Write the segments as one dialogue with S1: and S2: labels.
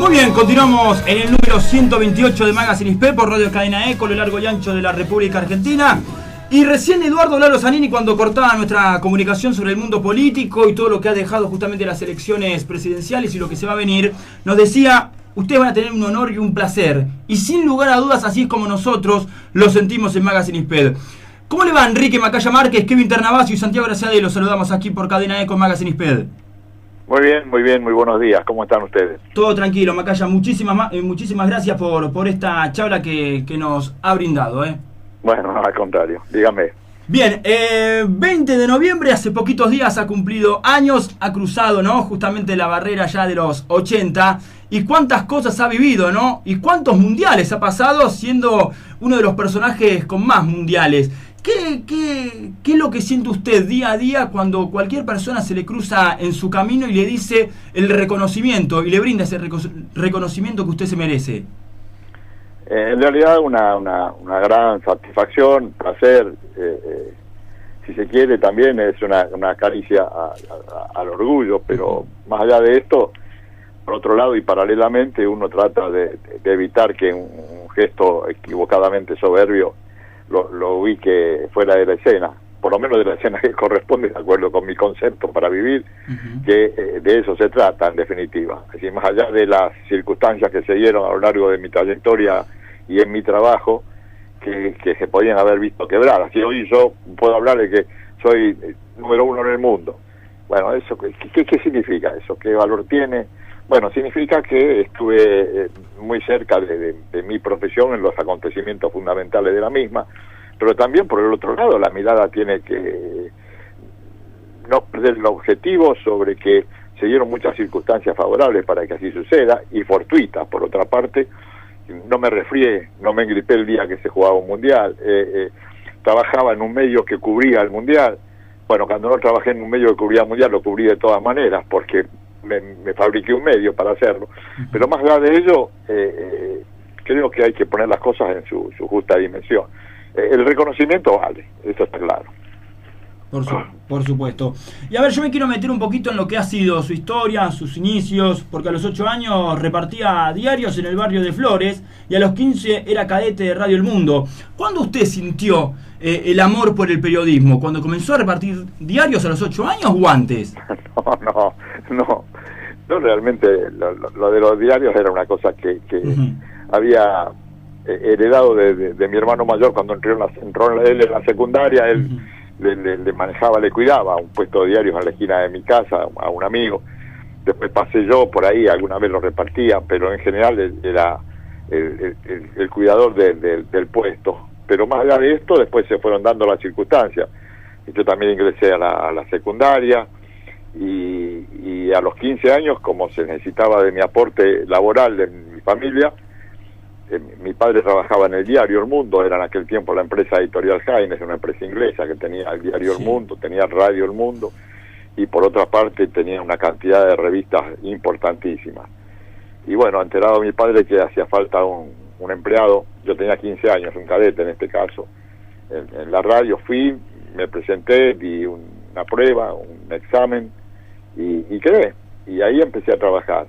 S1: Muy bien, continuamos en el número 128 de Magazine XP por Radio Cadena Eco, lo largo y ancho de la República Argentina. Y recién Eduardo Lalo Zanini, cuando cortaba nuestra comunicación sobre el mundo político y todo lo que ha dejado justamente las elecciones presidenciales y lo que se va a venir, nos decía: ustedes van a tener un honor y un placer. Y sin lugar a dudas, así es como nosotros lo sentimos en Magazine XP. ¿Cómo le va Enrique Macaya Márquez, Kevin Ternavasio y Santiago Graciade? Los saludamos aquí por Cadena Eco Magazine XP.
S2: Muy bien, muy buenos días. ¿Cómo están ustedes?
S1: Todo tranquilo, Macaya. Muchísimas gracias por esta charla que nos ha brindado.
S2: Bueno, no, al contrario. Dígame.
S1: Bien, 20 de noviembre, hace poquitos días ha cumplido años, ha cruzado, ¿no?, justamente la barrera ya de los 80. Y cuántas cosas ha vivido, ¿no? Y cuántos mundiales ha pasado siendo uno de los personajes con más mundiales. ¿Qué es lo que siente usted día a día cuando cualquier persona se le cruza en su camino y le dice el reconocimiento y le brinda ese reconocimiento que usted se merece?
S2: En realidad una gran satisfacción, placer, si se quiere también es una caricia al orgullo, pero más allá de esto, por otro lado y paralelamente, uno trata de evitar que un gesto equivocadamente soberbio lo ubique fuera de la escena, por lo menos de la escena que corresponde de acuerdo con mi concepto para vivir, que de eso se trata en definitiva. Es decir, más allá de las circunstancias que se dieron a lo largo de mi trayectoria y en mi trabajo, que se podían haber visto quebradas. Y hoy yo puedo hablar de que soy número uno en el mundo. Bueno, eso ¿qué significa eso? ¿Qué valor tiene? Bueno, significa que estuve muy cerca de mi profesión en los acontecimientos fundamentales de la misma, pero también por el otro lado la mirada tiene que no perder el objetivo sobre que se dieron muchas circunstancias favorables para que así suceda y fortuitas, por otra parte. No me resfrié, no me engripé el día que se jugaba un mundial, trabajaba en un medio que cubría el mundial. Bueno, cuando no trabajé en un medio que cubría el mundial, lo cubrí de todas maneras, porque me fabriqué un medio para hacerlo. Pero más allá de ello, creo que hay que poner las cosas en su justa dimensión. El reconocimiento vale, eso está claro.
S1: Por supuesto. Y a ver, yo me quiero meter un poquito en lo que ha sido su historia, sus inicios, porque a los 8 años repartía diarios en el barrio de Flores y a los 15 era cadete de Radio El Mundo. ¿Cuándo usted sintió el amor por el periodismo? ¿Cuando comenzó a repartir diarios a los 8 años o antes?
S2: No. Yo realmente lo de los diarios era una cosa que había heredado de mi hermano mayor cuando entró él en la secundaria. Él le manejaba, le cuidaba un puesto de diarios en la esquina de mi casa a un amigo. Después pasé yo por ahí, alguna vez lo repartía, pero en general era el cuidador del puesto. Pero más allá de esto, después se fueron dando las circunstancias. Yo también ingresé a la secundaria y a los 15 años, como se necesitaba de mi aporte laboral de mi familia, mi padre trabajaba en el diario El Mundo, era en aquel tiempo la empresa editorial Heinz, una empresa inglesa que tenía el diario El Mundo, tenía Radio El Mundo, y por otra parte tenía una cantidad de revistas importantísimas. Y bueno, enterado mi padre que hacía falta un empleado, yo tenía 15 años, un cadete en este caso, en la radio fui, me presenté, di una prueba, un examen, y quedé. Y ahí empecé a trabajar.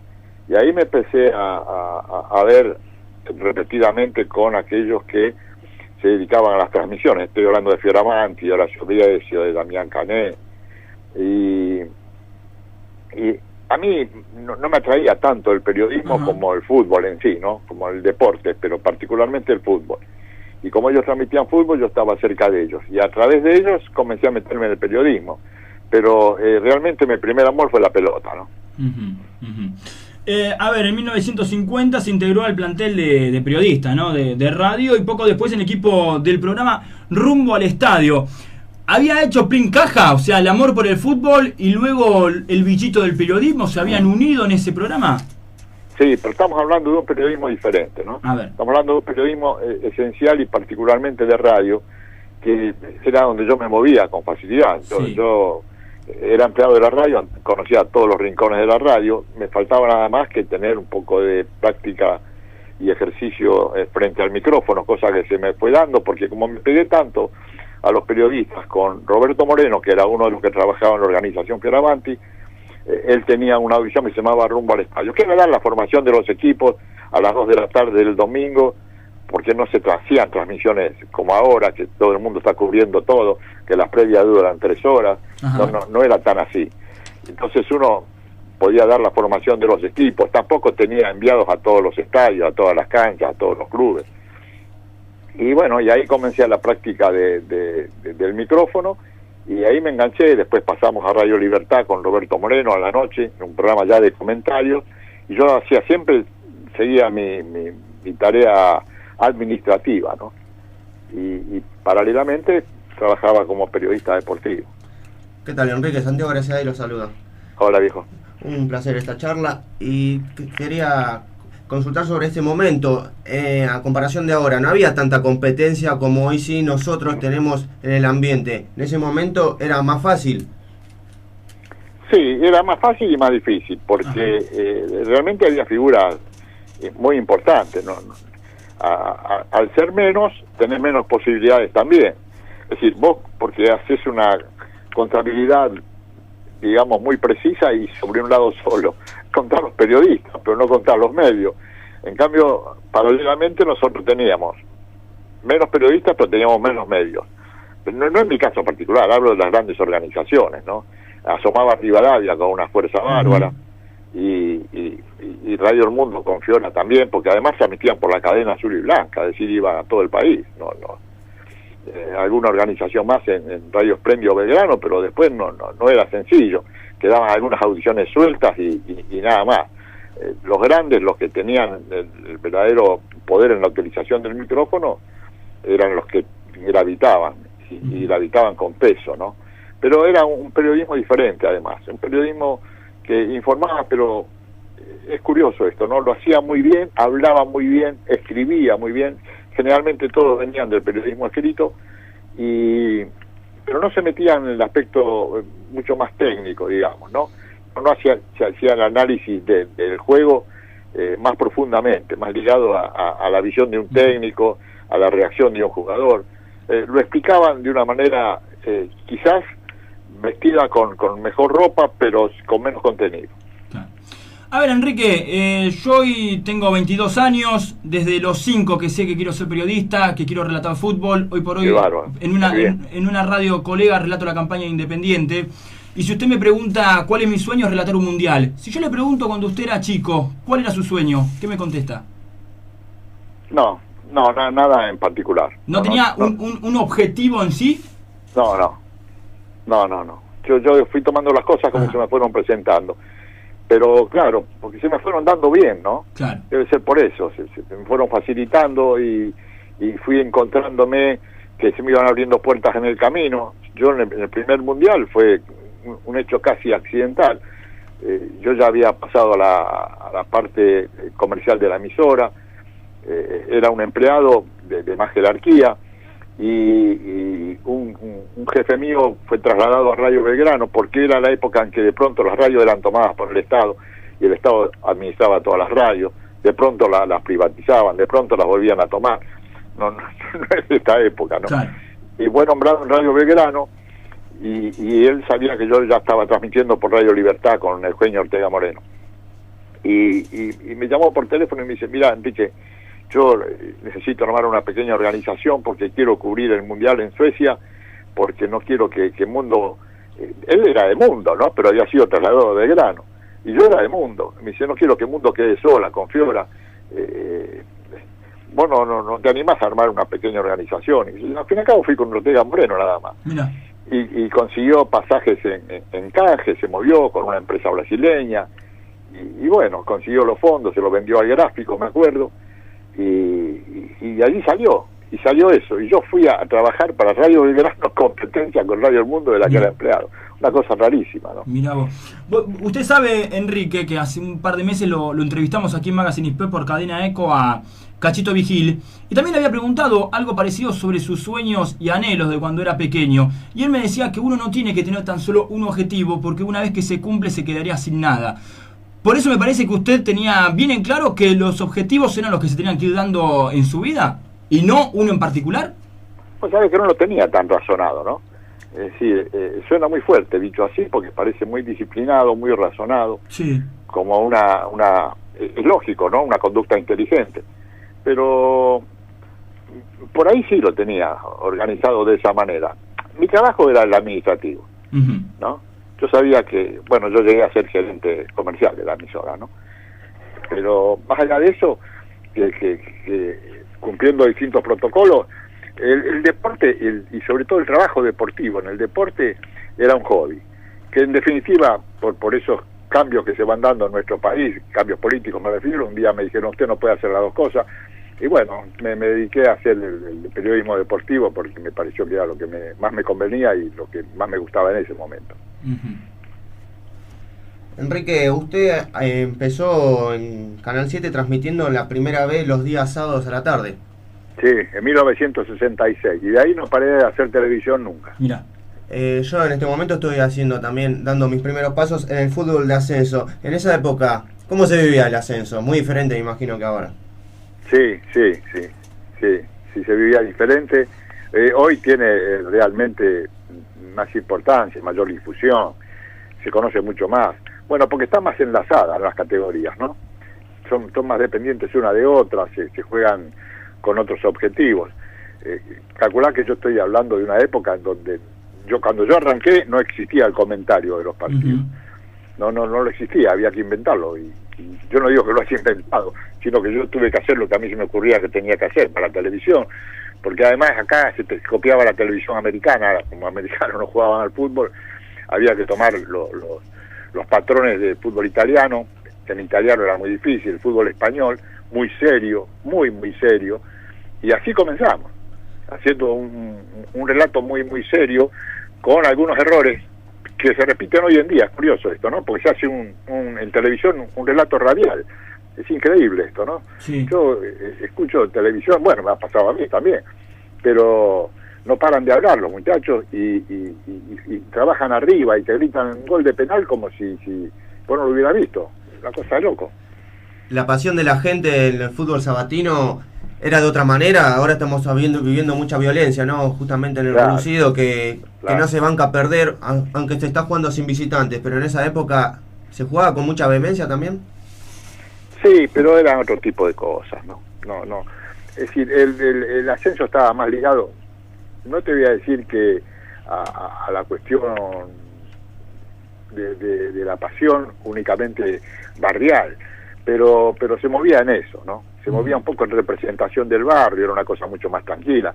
S2: Y ahí me empecé a ver repetidamente con aquellos que se dedicaban a las transmisiones. Estoy hablando de Fioravanti, de Horacio Biesio, de Damián Canet, y a mí no me atraía tanto el periodismo como el fútbol en sí, ¿no? Como el deporte, pero particularmente el fútbol. Y como ellos transmitían fútbol, yo estaba cerca de ellos, y a través de ellos comencé a meterme en el periodismo, pero realmente mi primer amor fue la pelota, ¿no?
S1: A ver, en 1950 se integró al plantel de periodistas, ¿no?, de radio, y poco después en el equipo del programa Rumbo al Estadio. ¿Había hecho Prim Caja, o sea, el amor por el fútbol, y luego el bichito del periodismo? ¿Se habían unido en ese programa?
S2: Sí, pero estamos hablando de un periodismo diferente, ¿no?
S1: A ver.
S2: Estamos hablando de un periodismo esencial y particularmente de radio, que era donde yo me movía con facilidad. Yo era empleado de la radio, conocía todos los rincones de la radio, me faltaba nada más que tener un poco de práctica y ejercicio frente al micrófono, cosa que se me fue dando, porque como me pegué tanto a los periodistas con Roberto Moreno, que era uno de los que trabajaba en la organización Fioravanti, él tenía una audición que se llamaba Rumbo al Estadio, que era dar la formación de los equipos a las 2 de la tarde del domingo, porque no se hacían transmisiones como ahora, que todo el mundo está cubriendo todo, que las previas duran 3 horas, no era tan así. Entonces uno podía dar la formación de los equipos, tampoco tenía enviados a todos los estadios, a todas las canchas, a todos los clubes. Y bueno, y ahí comencé a la práctica del micrófono, y ahí me enganché. Después pasamos a Radio Libertad con Roberto Moreno a la noche, un programa ya de comentarios, y yo seguía mi tarea administrativa, ¿no? Y paralelamente trabajaba como periodista deportivo.
S3: ¿Qué tal, Enrique? Santiago Graciadei lo saluda.
S2: Hola, viejo.
S3: Un placer esta charla, y quería consultar sobre este momento. A comparación de ahora, no había tanta competencia como hoy sí nosotros tenemos en el ambiente. En ese momento era más fácil.
S2: Sí, era más fácil y más difícil, porque realmente había figuras muy importantes, ¿no? Al ser menos, tenés menos posibilidades también. Es decir, vos, porque haces una contabilidad, digamos, muy precisa y sobre un lado solo, contar los periodistas, pero no contar los medios. En cambio, paralelamente nosotros teníamos menos periodistas, pero teníamos menos medios. No es mi caso particular, hablo de las grandes organizaciones, ¿no? Asomaba Rivadavia con una fuerza bárbara, y Radio El Mundo con Fiora también, porque además se emitían por la cadena azul y blanca, es decir, iban a todo el país. Alguna organización más en Radio Esplendid Belgrano, pero después no era sencillo, quedaban algunas audiciones sueltas y nada más. Los grandes, los que tenían el verdadero poder en la utilización del micrófono, eran los que gravitaban, y gravitaban con peso, ¿no? Pero era un periodismo diferente, además, un periodismo que informaba, pero es curioso esto, ¿no? Lo hacía muy bien, hablaba muy bien, escribía muy bien. Generalmente todos venían del periodismo escrito, pero no se metían en el aspecto mucho más técnico, digamos, ¿no? Se hacía el análisis del juego más profundamente, más ligado a la visión de un técnico, a la reacción de un jugador. Lo explicaban de una manera quizás vestida con mejor ropa, pero con menos contenido.
S1: A ver, Enrique, yo hoy tengo 22 años, desde los 5 que sé que quiero ser periodista, que quiero relatar fútbol. Hoy por hoy en una radio colega relato la campaña Independiente. Y si usted me pregunta cuál es mi sueño, es relatar un mundial. Si yo le pregunto cuando usted era chico, ¿cuál era su sueño? ¿Qué me contesta?
S2: No, nada en particular.
S1: ¿No tenía un objetivo en sí?
S2: No. Yo fui tomando las cosas como se me fueron presentando. Pero claro, porque se me fueron dando bien, ¿no?
S1: Claro.
S2: Debe ser por eso, se me fueron facilitando y fui encontrándome que se me iban abriendo puertas en el camino. Yo en el primer mundial fue un hecho casi accidental. Yo ya había pasado a la parte comercial de la emisora, era un empleado de más jerarquía, y un jefe mío fue trasladado a Radio Belgrano, porque era la época en que de pronto las radios eran tomadas por el Estado, y el Estado administraba todas las radios. De pronto las privatizaban, de pronto las volvían a tomar. No es de esta época, ¿no? Claro. Y fue nombrado en Radio Belgrano, y él sabía que yo ya estaba transmitiendo por Radio Libertad con Eugenio Ortega Moreno, y me llamó por teléfono y me dice: mira, Enrique, yo necesito armar una pequeña organización porque quiero cubrir el Mundial en Suecia, porque no quiero que Mundo... él era de Mundo, ¿no? Pero había sido trasladado de Belgrano, y yo era de Mundo. Me dice: no quiero que Mundo quede sola, con Fiora. Vos no te animás a armar una pequeña organización. Y al fin y al cabo fui con Ortega Moreno nada más.
S1: Mira.
S2: Y consiguió pasajes en canje, se movió con una empresa brasileña, y bueno, consiguió los fondos, se los vendió al gráfico, me acuerdo, y allí salió eso, y yo fui a trabajar para Radio Belgrano, competencia con Radio El Mundo, de la que era empleado. Una cosa rarísima, ¿no?
S1: Mirá vos. Usted sabe, Enrique, que hace un par de meses lo entrevistamos aquí en Magazine ISP por Cadena Eco a Cachito Vigil, y también le había preguntado algo parecido sobre sus sueños y anhelos de cuando era pequeño, y él me decía que uno no tiene que tener tan solo un objetivo, porque una vez que se cumple se quedaría sin nada. Por eso me parece que usted tenía bien en claro que los objetivos eran los que se tenían que ir dando en su vida, y no uno en particular.
S2: Pues sabes que no lo tenía tan razonado, ¿no? Sí, suena muy fuerte dicho así, porque parece muy disciplinado, muy razonado,
S1: Sí.
S2: como es lógico, ¿no? Una conducta inteligente. Pero por ahí sí lo tenía organizado de esa manera. Mi trabajo era el administrativo, ¿no? Yo sabía que, bueno, yo llegué a ser gerente comercial de la emisora, ¿no? Pero más allá de eso, que cumpliendo distintos protocolos, el deporte y sobre todo el trabajo deportivo en el deporte era un hobby, que en definitiva, por esos cambios que se van dando en nuestro país, cambios políticos me refiero, un día me dijeron usted no puede hacer las dos cosas, y bueno, me dediqué a hacer el periodismo deportivo porque me pareció que era lo que más me convenía y lo que más me gustaba en ese momento.
S3: Enrique, usted empezó en Canal 7 transmitiendo la primera vez los días sábados a la tarde.
S2: Sí, en 1966, y de ahí no paré de hacer televisión nunca.
S1: Mira.
S3: Yo en este momento estoy dando mis primeros pasos en el fútbol de ascenso. En esa época, ¿cómo se vivía el ascenso? Muy diferente, me imagino, que ahora.
S2: Sí, se vivía diferente. Hoy tiene realmente más importancia, mayor difusión, se conoce mucho más. Bueno, porque están más enlazadas las categorías, ¿no? Son más dependientes una de otra, se juegan con otros objetivos. Calculá que yo estoy hablando de una época en donde cuando yo arranqué no existía el comentario de los partidos. No lo existía, había que inventarlo. Y yo no digo que lo haya inventado, sino que yo tuve que hacer lo que a mí se me ocurría que tenía que hacer para la televisión, porque además acá se copiaba la televisión americana, como americanos no jugaban al fútbol, había que tomar los patrones del fútbol italiano, que en italiano era muy difícil, el fútbol español, muy serio, muy serio, y así comenzamos, haciendo un relato muy serio, con algunos errores que se repiten hoy en día. Es curioso esto, ¿no? Porque se hace en televisión un relato radial. Es increíble esto, ¿no?
S1: Sí.
S2: Yo escucho televisión, bueno, me ha pasado a mí también, pero no paran de hablar los muchachos y trabajan arriba y te gritan un gol de penal como si vos no lo hubieras visto. Una cosa de loco.
S3: La pasión de la gente en el fútbol sabatino era de otra manera. Ahora estamos viviendo mucha violencia, ¿no? Justamente en el reducido, que no se banca a perder, aunque se está jugando sin visitantes, pero en esa época se jugaba con mucha vehemencia también.
S2: Sí, pero eran otro tipo de cosas, ¿no? No. Es decir, el ascenso estaba más ligado, no te voy a decir que a la cuestión de la pasión únicamente barrial, pero se movía en eso, ¿no? Se movía un poco en representación del barrio, era una cosa mucho más tranquila.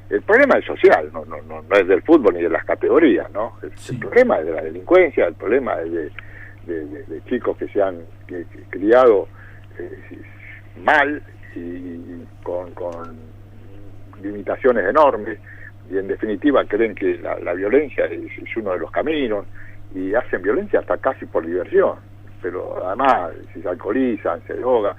S2: El problema es social, no es del fútbol ni de las categorías, ¿no? El problema es de la delincuencia, el problema es de chicos que se han criado mal y con limitaciones enormes, y en definitiva creen que la violencia es uno de los caminos, y hacen violencia hasta casi por diversión, pero además si se alcoholizan, se drogan,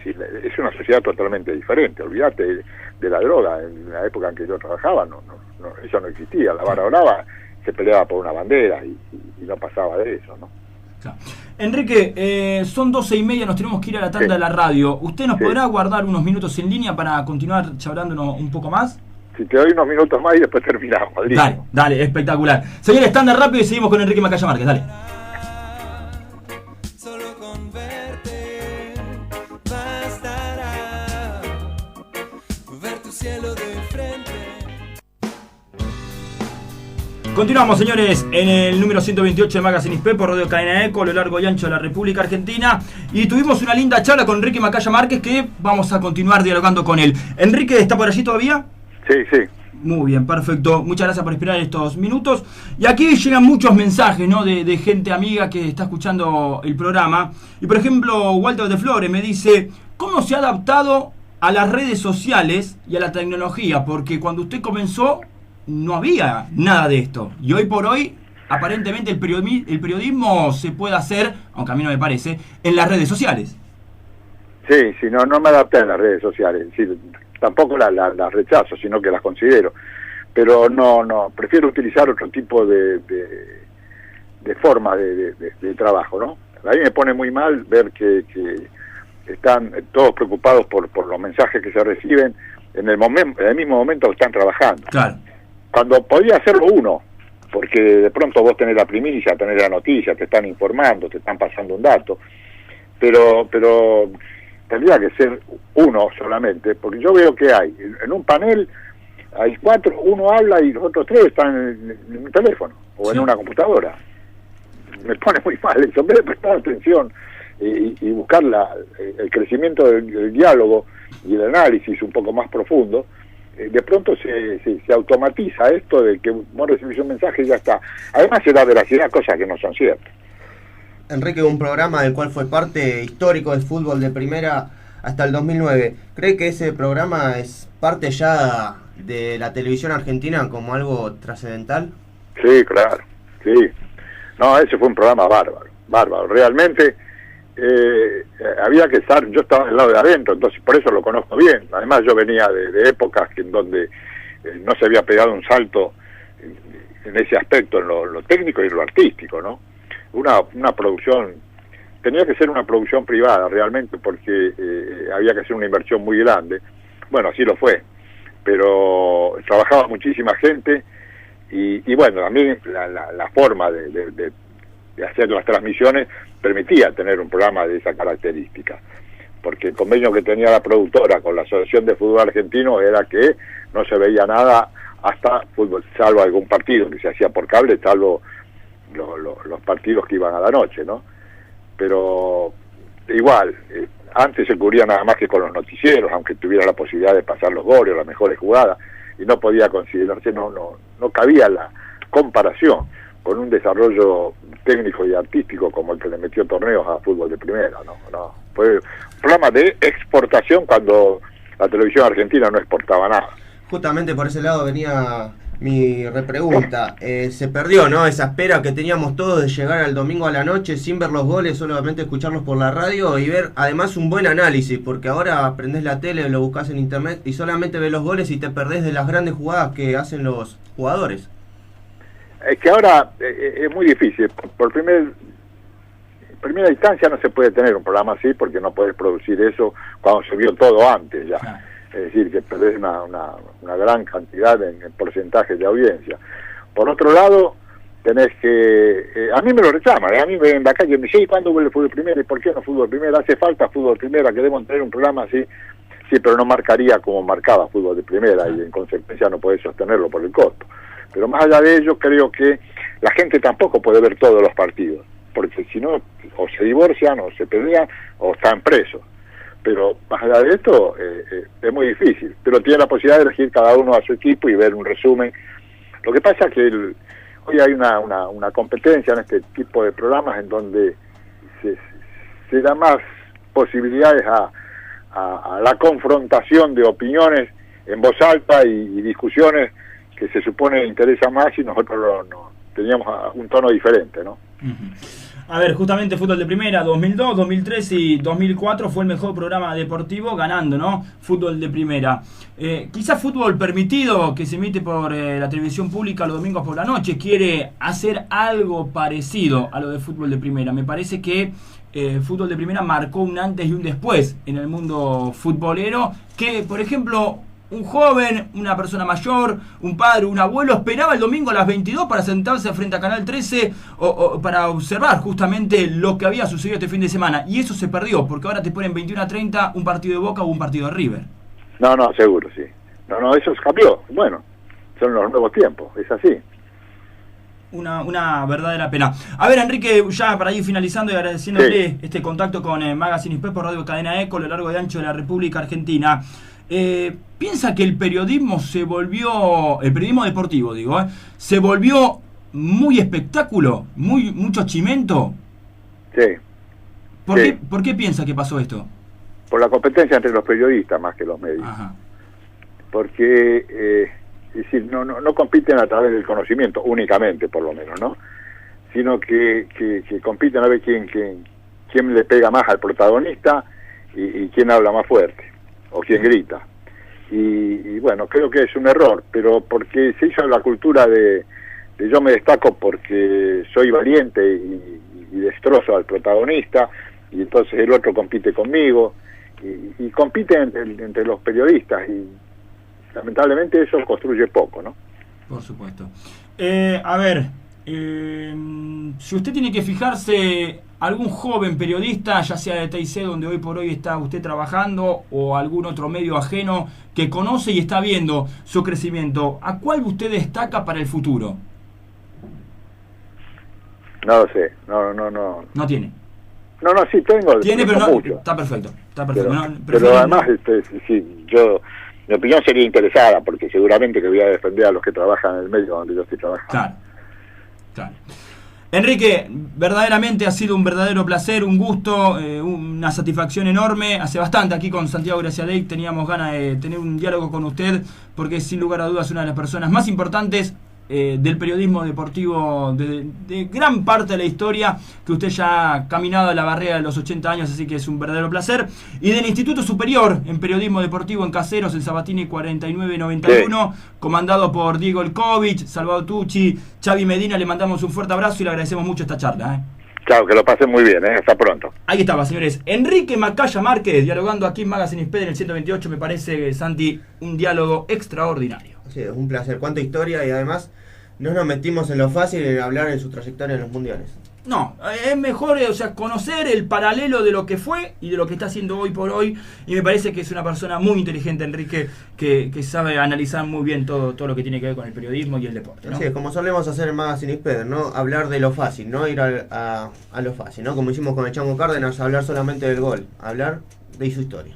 S2: es una sociedad totalmente diferente. Olvídate de la droga. En la época en que yo trabajaba eso no existía. La barra brava se peleaba por una bandera y no pasaba de eso, ¿no?
S1: Claro. Enrique, son 12:30, nos tenemos que ir a la tanda de la radio. ¿Usted nos podrá guardar unos minutos en línea para continuar charlándonos un poco más?
S2: Si te doy unos minutos más y después terminamos.
S1: Dale, espectacular. Señores, tanda rápido y seguimos con Enrique Macaya Márquez, dale.
S4: Solo con verte bastará ver tu cielo de frente.
S1: Continuamos, señores, en el número 128 de Magazine ISPE por Radio Cadena Eco, a lo largo y ancho de la República Argentina. Y tuvimos una linda charla con Enrique Macaya Márquez, que vamos a continuar dialogando con él. Enrique, ¿está por allí todavía?
S2: Sí.
S1: Muy bien, perfecto. Muchas gracias por esperar estos minutos. Y aquí llegan muchos mensajes, ¿no? de gente amiga que está escuchando el programa. Y por ejemplo, Walter de Flores me dice: ¿cómo se ha adaptado a las redes sociales y a la tecnología? Porque cuando usted comenzó no había nada de esto. Y hoy por hoy, aparentemente el periodismo se puede hacer, aunque a mí no me parece, en las redes sociales.
S2: Sí, no me adapté a las redes sociales. Sí, tampoco las rechazo, sino que las considero. Pero no, prefiero utilizar otro tipo de forma de trabajo, ¿no? A mí me pone muy mal ver que están todos preocupados por los mensajes que se reciben en el mismo momento que están trabajando.
S1: Claro.
S2: Cuando podía hacerlo uno, porque de pronto vos tenés la primicia, tenés la noticia, te están informando, te están pasando un dato, pero tendría que ser uno solamente, porque yo veo que hay, en un panel hay 4, uno habla y los otros 3 están en un teléfono o en una computadora. Me pone muy mal eso, en vez de prestar atención y buscar el crecimiento del diálogo y el análisis un poco más profundo, de pronto se automatiza esto de que vos recibís un mensaje y ya está. Además se da veracidad a cosas que no son ciertas.
S3: Enrique, un programa del cual fue parte histórico del fútbol de primera hasta el 2009. ¿Cree que ese programa es parte ya de la televisión argentina como algo trascendental?
S2: Sí, claro, sí. No, ese fue un programa bárbaro. Realmente había que estar, yo estaba del lado de adentro, entonces por eso lo conozco bien. Además yo venía de épocas en donde no se había pegado un salto en ese aspecto, en lo técnico y en lo artístico, ¿no? Una producción, tenía que ser una producción privada realmente, porque había que hacer una inversión muy grande. Bueno, así lo fue, pero trabajaba muchísima gente y bueno, a mí la forma de hacer las transmisiones permitía tener un programa de esa característica, porque el convenio que tenía la productora con la Asociación de Fútbol Argentino era que no se veía nada hasta fútbol, salvo algún partido que se hacía por cable, salvo los partidos que iban a la noche, ¿no? Pero igual, antes se cubría nada más que con los noticieros, aunque tuviera la posibilidad de pasar los goles, las mejores jugadas, y no podía considerarse, no cabía la comparación con un desarrollo técnico y artístico como el que le metió torneos a fútbol de primera, no. Fue un programa de exportación cuando la televisión argentina no exportaba nada.
S3: Justamente por ese lado venía mi repregunta. Se perdió, ¿no? Esa espera que teníamos todos de llegar al domingo a la noche sin ver los goles, solamente escucharlos por la radio y ver además un buen análisis, porque ahora prendés la tele, lo buscas en internet y solamente ves los goles y te perdés de las grandes jugadas que hacen los jugadores.
S2: Es que ahora es muy difícil. Por primera instancia no se puede tener un programa así porque no puedes producir eso cuando se vio todo antes ya. Claro. Es decir, que perdés una gran cantidad en porcentaje de audiencia. Por otro lado, tenés que... a mí me lo reclaman, a mí me en la calle me dicen, ¿cuándo vuelve fútbol primera? ¿Y por qué no fútbol primera? Hace falta fútbol primera, queremos tener un programa así. Sí, pero no marcaría como marcaba fútbol de primera y en consecuencia no podés sostenerlo por el costo. Pero más allá de ello, creo que la gente tampoco puede ver todos los partidos, porque si no, o se divorcian, o se pelean, o están presos. Pero más allá de esto, es muy difícil. Pero tiene la posibilidad de elegir cada uno a su equipo y ver un resumen. Lo que pasa es que hoy hay una competencia en este tipo de programas en donde se da más posibilidades a la confrontación de opiniones en voz alta y discusiones que se supone interesa más y nosotros teníamos un tono diferente, ¿no?
S1: A ver, justamente Fútbol de Primera, 2002, 2003 y 2004 fue el mejor programa deportivo ganando, ¿no? Fútbol de Primera. Quizás Fútbol Permitido, que se emite por la televisión pública los domingos por la noche, quiere hacer algo parecido a lo de Fútbol de Primera. Me parece que Fútbol de Primera marcó un antes y un después en el mundo futbolero, que, por ejemplo, un joven, una persona mayor, un padre, un abuelo, esperaba el domingo a las 22 para sentarse frente a Canal 13 o para observar justamente lo que había sucedido este fin de semana. Y eso se perdió, porque ahora te ponen 21:30 un partido de Boca o un partido de River.
S2: No, seguro, sí. No, eso cambió. Bueno, son los nuevos tiempos, es así.
S1: Una verdadera pena. A ver, Enrique, ya para ir finalizando y agradeciéndole este contacto con Magazine Hispé por Radio Cadena Eco a lo largo y ancho de la República Argentina. ¿Piensa que el periodismo el periodismo deportivo, se volvió muy espectáculo, mucho chimento?
S2: Sí.
S1: ¿Por qué piensa que pasó esto?
S2: Por la competencia entre los periodistas más que los medios.
S1: Ajá.
S2: Porque, es decir, no compiten a través del conocimiento, únicamente por lo menos, ¿no? Sino que compiten a ver quién le pega más al protagonista y quién habla más fuerte, o quién grita. Y bueno, creo que es un error, pero porque se hizo la cultura de yo me destaco porque soy valiente y destrozo al protagonista, y entonces el otro compite conmigo, y compite entre los periodistas, y lamentablemente eso construye poco, ¿no?
S1: Por supuesto. A ver, si usted tiene que fijarse algún joven periodista, ya sea de TIC, donde hoy por hoy está usted trabajando, o algún otro medio ajeno que conoce y está viendo su crecimiento, ¿a cuál usted destaca para el futuro?
S2: No lo sé, no.
S1: No tiene.
S2: No, sí tengo.
S1: Tiene, pero no.
S2: Mucho.
S1: Está perfecto.
S2: Pero,
S1: No,
S2: pero además, sí, mi opinión sería interesada, porque seguramente que voy a defender a los que trabajan en el medio donde yo estoy trabajando.
S1: Claro. Enrique, verdaderamente ha sido un verdadero placer, un gusto, una satisfacción enorme. Hace bastante aquí con Santiago Graciadei teníamos ganas de tener un diálogo con usted, porque sin lugar a dudas es una de las personas más importantes del periodismo deportivo de gran parte de la historia, que usted ya ha caminado la barrera de los 80 años, así que es un verdadero placer. Y del Instituto Superior en Periodismo Deportivo en Caseros, el Sabatini 4991, sí, comandado por Diego Elkovich, Salvador Tucci, Xavi Medina, le mandamos un fuerte abrazo y le agradecemos mucho esta charla.
S2: Claro, que lo pasen muy bien, hasta pronto.
S1: Ahí estaba, señores. Enrique Macaya Márquez, dialogando aquí en Magazine Hisped en el 128, me parece, Santi, un diálogo extraordinario.
S3: Sí, es un placer. Cuánta historia, y además no nos metimos en lo fácil en hablar de su trayectoria en los mundiales.
S1: No, es mejor, conocer el paralelo de lo que fue y de lo que está haciendo hoy por hoy. Y me parece que es una persona muy inteligente, Enrique, que sabe analizar muy bien todo lo que tiene que ver con el periodismo y el deporte, ¿no?
S3: Sí, como solemos hacer en Magazine Hisped, ¿no? Hablar de lo fácil, no ir a lo fácil, ¿no? Como hicimos con el Chango Cárdenas, hablar solamente del gol, hablar de su historia.